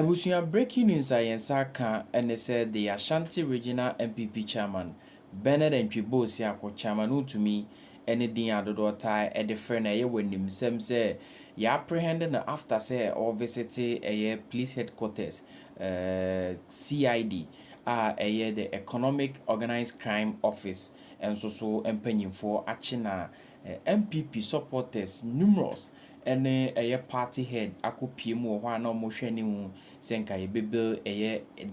Ebusuya breaking news Saka and they said the Ashanti Regional MPP chairman Bernard Ntwibo Siako chairman Wontumi anything adodo tie a different when him say ya apprehended after say or visit a police headquarters CID the Economic Organized Crime Office and so empenying for achina MPP supporters numerous and a party head ako PM wa na mo hwani mu senka ye bebel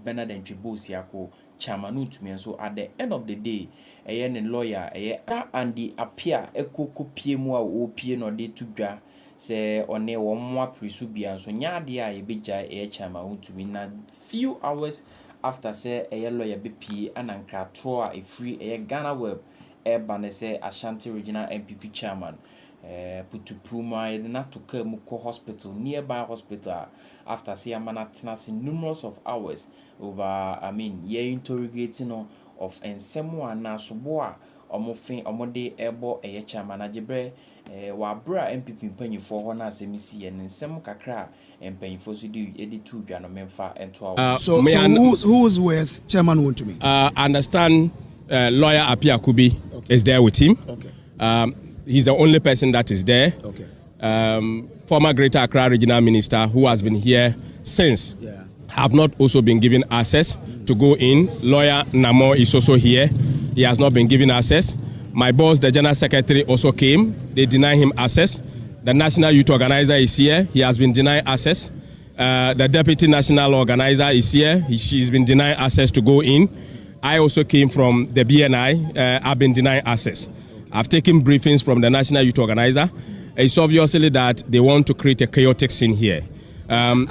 Bernard Ntwibo Siako chairman Wontumi. So at the end of the day ne lawyer and the appear ekoko PM wa opie no de tudwa se one wo mo apresu bia so nya de a ye beja chairman Wontumi na few hours after say lawyer BP anankra tro a free Ghana web ban say Ashanti Regional MPP chairman put to Puma not to Muko Hospital, nearby hospital, after say manatnas in numerous of hours over interrogating of ensemble na soboa omofin omode ebo chairman ajebre wabra MPP mpanyi for hona semisi and ensem kakra mpanyi for so do editu dwa no memfa ento so who's with chairman Wontumi? Understand lawyer Apia Kubi is there with him. Okay. He's the only person that is there. Okay. Former Greater Accra Regional Minister who has been here since have not also been given access to go in. Lawyer Namo is also here. He has not been given access. My boss, the General Secretary, also came. They deny him access. The National Youth Organizer is here. He has been denied access. The Deputy National Organizer is here. She's been denied access to go in. I also came from the BNI. I've been denied access. I've taken briefings from the National Youth Organizer. It's obviously that they want to create a chaotic scene here. I'm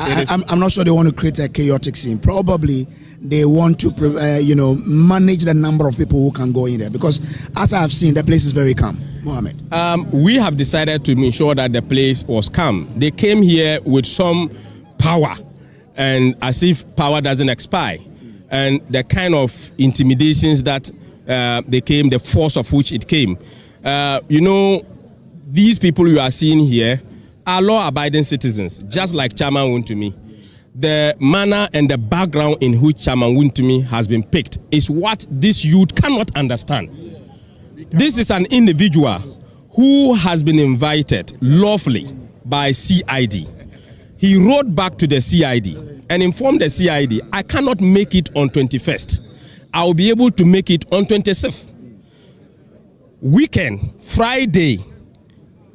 not sure they want to create a chaotic scene. Probably they want to, manage the number of people who can go in there. Because as I have seen, the place is very calm. Mohammed. We have decided to ensure that the place was calm. They came here with some power, and as if power doesn't expire. And the kind of intimidations that they came, the force of which it came. These people you are seeing here are law-abiding citizens, just like Chairman Wontumi. The manner and the background in which Chairman Wontumi has been picked is what this youth cannot understand. This is an individual who has been invited lawfully by CID. He wrote back to the CID and informed the CID, I cannot make it on 21st. I will be able to make it on 26th. Weekend, Friday,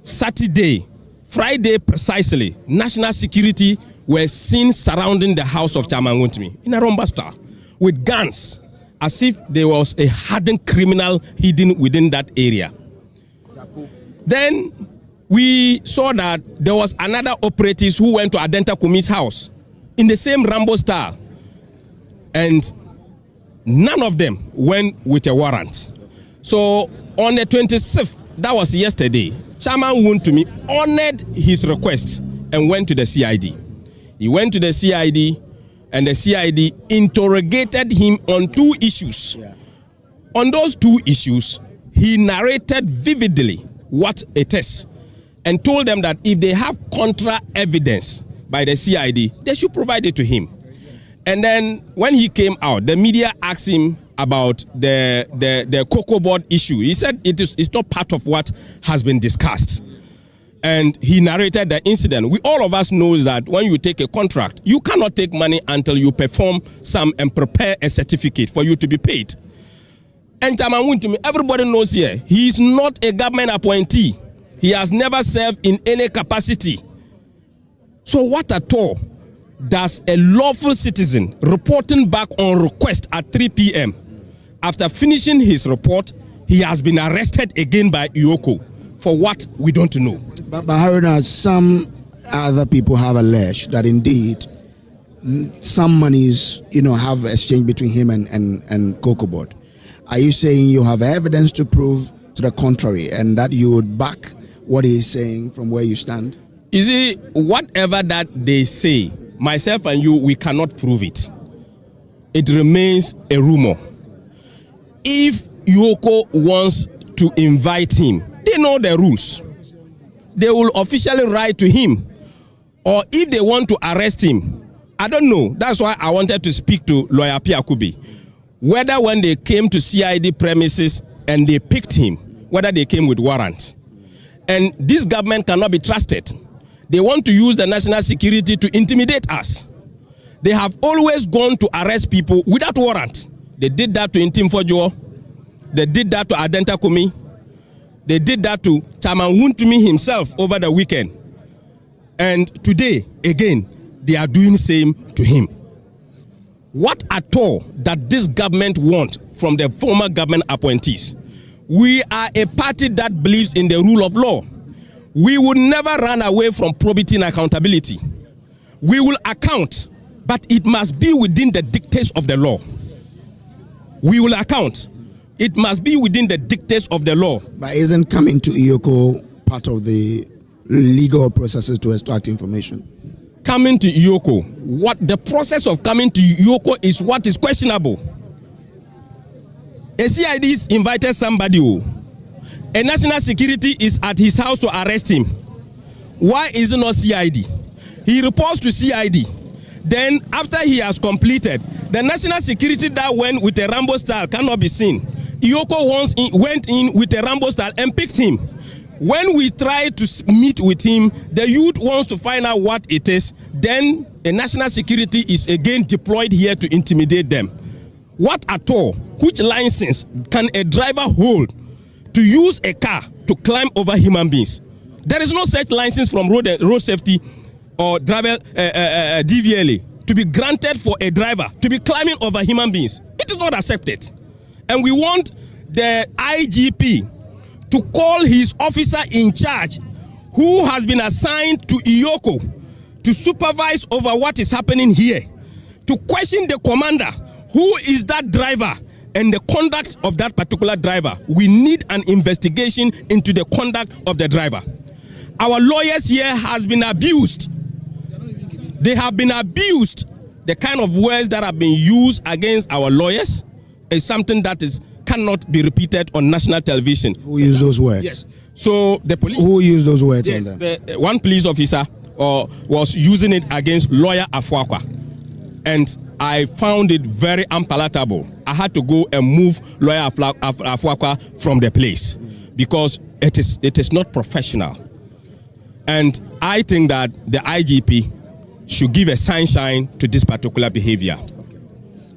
Saturday, Friday precisely, national security were seen surrounding the house of Chairman Wontumi in a Romba Star with guns, as if there was a hardened criminal hidden within that area. Then we saw that there was another operative who went to Adenta Kumi's house in the same Rambo style, and none of them went with a warrant. So on the 26th, that was yesterday, Chairman Wontumi honored his request and went to the CID. He went to the CID and the CID interrogated him on 2 issues. On those 2 issues, he narrated vividly what it is and told them that if they have contra evidence by the CID, they should provide it to him. And then when he came out, the media asked him about the cocoa board issue. He said it's not part of what has been discussed. And he narrated the incident. All of us know that when you take a contract, you cannot take money until you perform some and prepare a certificate for you to be paid. And Chairman Wontumi, everybody knows here, he is not a government appointee. He has never served in any capacity. So what at all does a lawful citizen reporting back on request at 3 p.m. after finishing his report, he has been arrested again by EOCO for what we don't know. But Haruna, some other people have alleged that indeed some monies, have exchanged between him and Cocoa Board. Are you saying you have evidence to prove to the contrary and that you would back what he is saying from where you stand? You see, whatever that they say, myself and you, we cannot prove it. It remains a rumor. If EOCO wants to invite him, they know the rules. They will officially write to him. Or if they want to arrest him, I don't know. That's why I wanted to speak to lawyer Kubi. Whether when they came to CID premises and they picked him, whether they came with warrant. And this government cannot be trusted. They want to use the national security to intimidate us. They have always gone to arrest people without warrant. They did that to Intim Fojo. They did that to Adenta Kumi. They did that to Chairman Wontumi himself over the weekend. And today, again, they are doing the same to him. What at all that this government wants from the former government appointees? We are a party that believes in the rule of law. We will never run away from probity and accountability. We will account, but it must be within the dictates of the law. We will account. It must be within the dictates of the law. But isn't coming to EOCO part of the legal processes to extract information? Coming to EOCO, what the process of coming to EOCO is what is questionable. A CID invited somebody who, a national security is at his house to arrest him. Why is it not CID? He reports to CID. Then after he has completed, the national security that went with a Rambo style cannot be seen. EOCO went in with a Rambo style and picked him. When we try to meet with him, the youth wants to find out what it is. Then a national security is again deployed here to intimidate them. What at all? Which license can a driver hold to use a car to climb over human beings? There is no such license from road safety or driver DVLA to be granted for a driver to be climbing over human beings. It is not accepted. And we want the IGP to call his officer in charge who has been assigned to EOCO to supervise over what is happening here, to question the commander, who is that driver and the conduct of that particular driver. We need an investigation into the conduct of the driver. Our lawyers here has been abused. They have been abused. The kind of words that have been used against our lawyers is something that cannot be repeated on national television. Who used those words? Yes. So the police. Who used those words? Yes, on them? One police officer was using it against lawyer Afuakwa, and I found it very unpalatable. I had to go and move lawyer Afuakwa from the place because it is not professional. And I think that the IGP should give a sunshine to this particular behavior.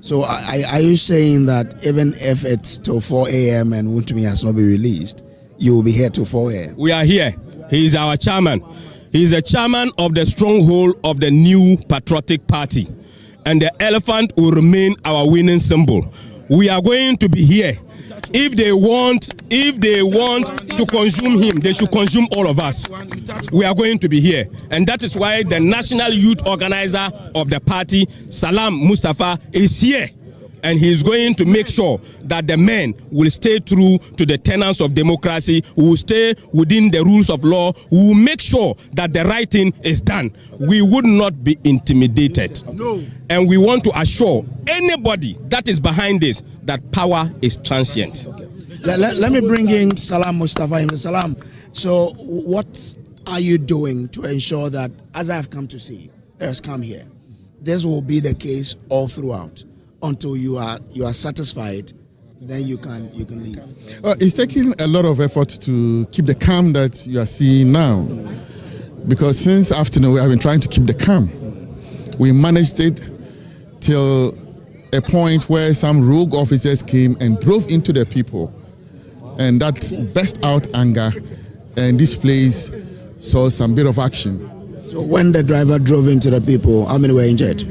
So are you saying that even if it's till 4 a.m. and Wontumi has not been released, you will be here till 4 a.m.? We are here. He is our chairman. He is the chairman of the stronghold of the new patriotic party. And the elephant will remain our winning symbol. We are going to be here. If they want to consume him, they should consume all of us. We are going to be here. And that is why the national youth organizer of the party, Salam Mustafa, is here. And he is going to make sure that the men will stay true to the tenets of democracy, will stay within the rules of law, will make sure that the right thing is done. We would not be intimidated. No. And we want to assure anybody that is behind this that power is transient. Let me bring in Salam Mustafa. Salam, so what are you doing to ensure that, as I have come to see, has come here, this will be the case all throughout? Until you are satisfied, then you can leave. Well, it's taking a lot of effort to keep the calm that you are seeing now, because since afternoon we have been trying to keep the calm. We managed it till a point where some rogue officers came and drove into the people, and that burst out anger, and this place saw some bit of action. So when the driver drove into the people, how many were injured?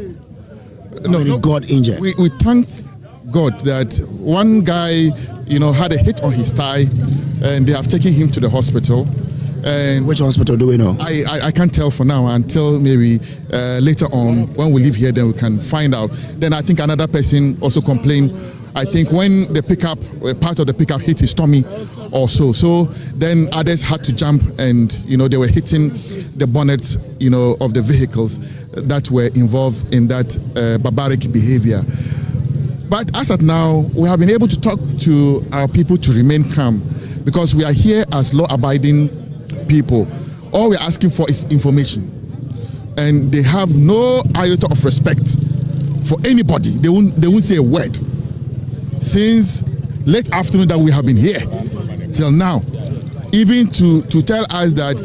How many got injured? We thank God that one guy, had a hit on his thigh, and they have taken him to the hospital. And which hospital do we know? I can't tell for now until maybe later on when we leave here, then we can find out. Then I think another person also complained. I think when the pickup, part of the pickup hit his tummy or so. So then others had to jump, and they were hitting the bonnets, of the vehicles that were involved in that barbaric behavior. But as at now, we have been able to talk to our people to remain calm, because we are here as law-abiding people. All we're asking for is information. and they have no iota of respect for anybody. They won't say a word. Since late afternoon that we have been here till now, even to tell us that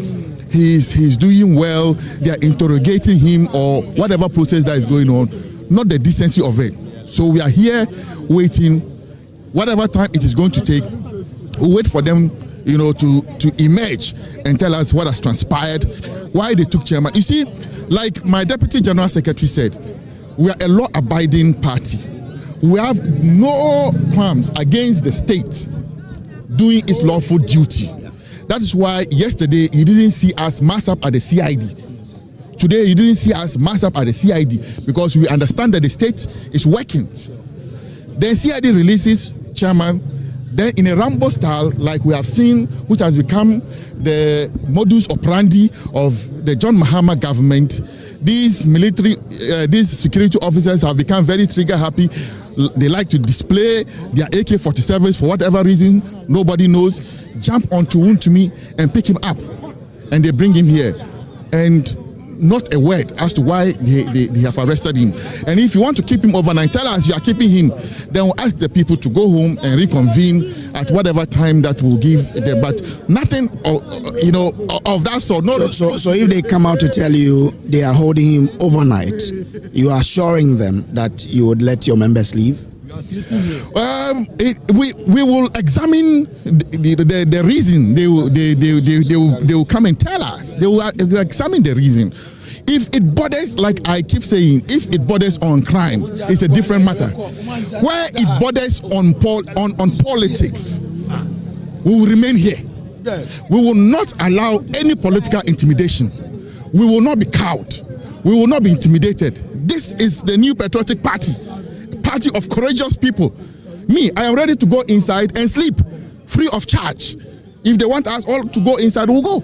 he's doing well, they are interrogating him or whatever process that is going on, not the decency of it. So we are here waiting, whatever time it is going to take, we'll wait for them, to emerge and tell us what has transpired, why they took chairman. You see, like my Deputy General Secretary said, we are a law-abiding party. We have no qualms against the state doing its lawful duty. That is why yesterday you didn't see us mass up at the CID. Today you didn't see us mass up at the CID because we understand that the state is working. Then CID releases chairman, then in a Rambo style, like we have seen, which has become the modus operandi of the John Mahama government, these security officers have become very trigger happy. They like to display their AK-47s for whatever reason, nobody knows, jump onto Wontumi and pick him up. And they bring him here. And not a word as to why they have arrested him. And if you want to keep him overnight, tell us you are keeping him. Then we'll ask the people to go home and reconvene at whatever time that will give them. But nothing, of that sort. No. So if they come out to tell you they are holding him overnight, you are assuring them that you would let your members leave? We will examine the reason. They will come and tell us. They will examine the reason. If it borders, like I keep saying, if it borders on crime, it's a different matter. Where it borders on politics, we will remain here. We will not allow any political intimidation. We will not be cowed. We will not be intimidated. This is the new patriotic party. Party of courageous people. Me, I am ready to go inside and sleep free of charge. If they want us all to go inside, we'll go.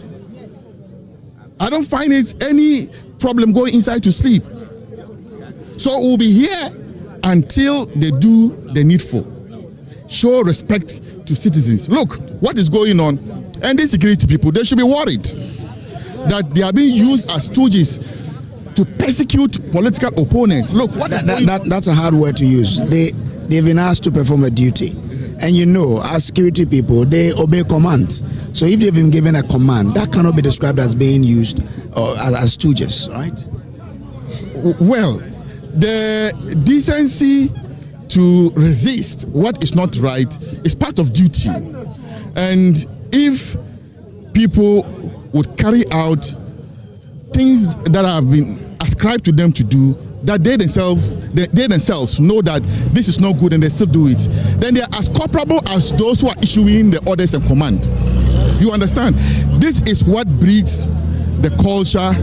I don't find it any problem going inside to sleep. So we'll be here until they do the needful. Show respect to citizens. Look, what is going on? And these security people, they should be worried that they are being used as stooges to persecute political opponents. Look, that's a hard word to use. They've been asked to perform a duty. And as security people, they obey commands. So if they've been given a command, that cannot be described as being used as stooges, right? Well, the decency to resist what is not right is part of duty. And if people would carry out things that have been ascribed to them to do, that they themselves know that this is not good and they still do it, then they are as culpable as those who are issuing the orders and command. You understand? This is what breeds the culture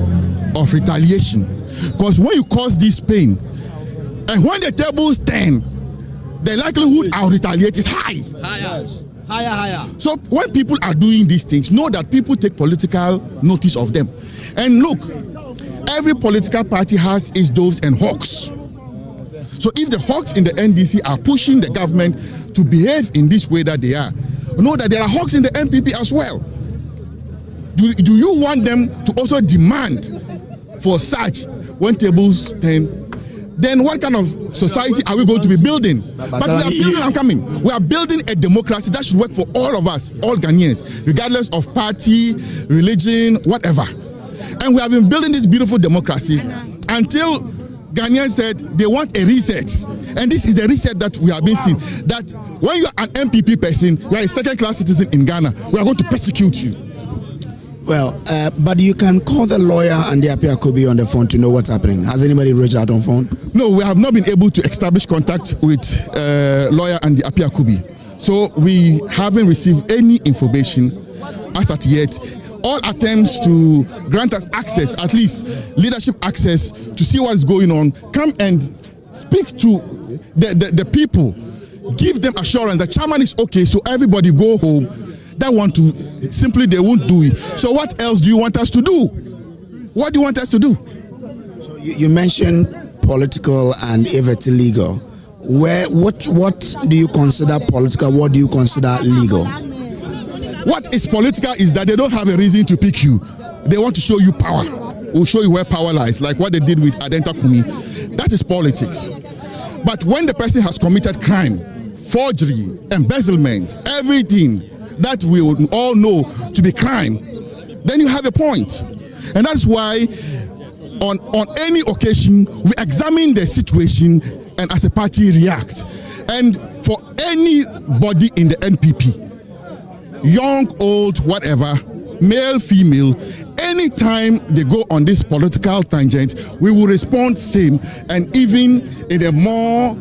of retaliation. Because when you cause this pain, and when the tables turn, the likelihood I'll retaliate is high. Higher. So when people are doing these things, know that people take political notice of them. And look, every political party has its doves and hawks. So if the hawks in the NDC are pushing the government to behave in this way that they are, know that there are hawks in the NPP as well. Do you want them to also demand for such when tables turn? Then what kind of society are we going to be building? But we are building a democracy that should work for all of us, all Ghanaians, regardless of party, religion, whatever. And we have been building this beautiful democracy until Ghanaians said they want a reset. And this is the reset that we have been seeing. That when you are an MPP person, you are a second-class citizen in Ghana, we are going to persecute you. Well, but you can call the lawyer and the Kubi on the phone to know what's happening. Has anybody reached out on phone? No, we have not been able to establish contact with lawyer and the Kubi. So we haven't received any information as at yet. All attempts to grant us access, at least leadership access, to see what's going on, come and speak to the people, give them assurance that chairman is okay, so everybody go home. That want to, simply they won't do it. So what else do you want us to do? What do you want us to do? So you mentioned political and if it's illegal. What do you consider political? What do you consider legal? What is political is that they don't have a reason to pick you. They want to show you power. will show you where power lies, like what they did with Adenta Kumi. That is politics. But when the person has committed crime, forgery, embezzlement, everything that we all know to be crime, then you have a point. And that's why on any occasion, we examine the situation and as a party react. And for anybody in the NPP, young, old, whatever, male, female, anytime they go on this political tangent, we will respond same and even in a more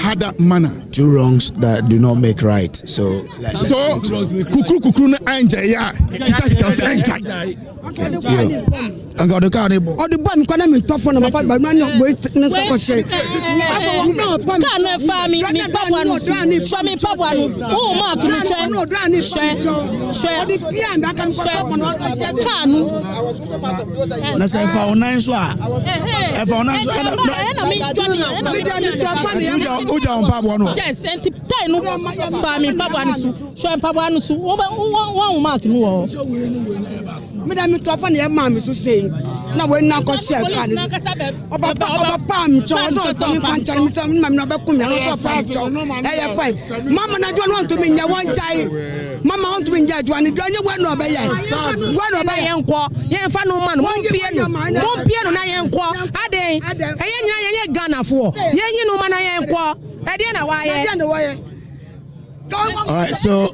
harder manner. Two wrongs that do not make right. So kukru anja ya kita I got the cardboard. Or the bomb can be tough on a papa, but man, wait, no, family, show me papa, oh, Mark, no, let's say for nine swap. Yes, and family, papa, show papa, one mark, no. Madame, tough on your mammy to say. Now we're not going to share can about palm choice or some country, some mamma, Mamma, I don't want to be your one child. Mamma, want to be judged one, you don't know by one of my uncle, young fan woman, one piano, I am qua, a day, a young gunner for, young woman, I am qua, I didn't know why. All right, so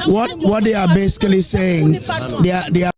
what they are basically saying, they are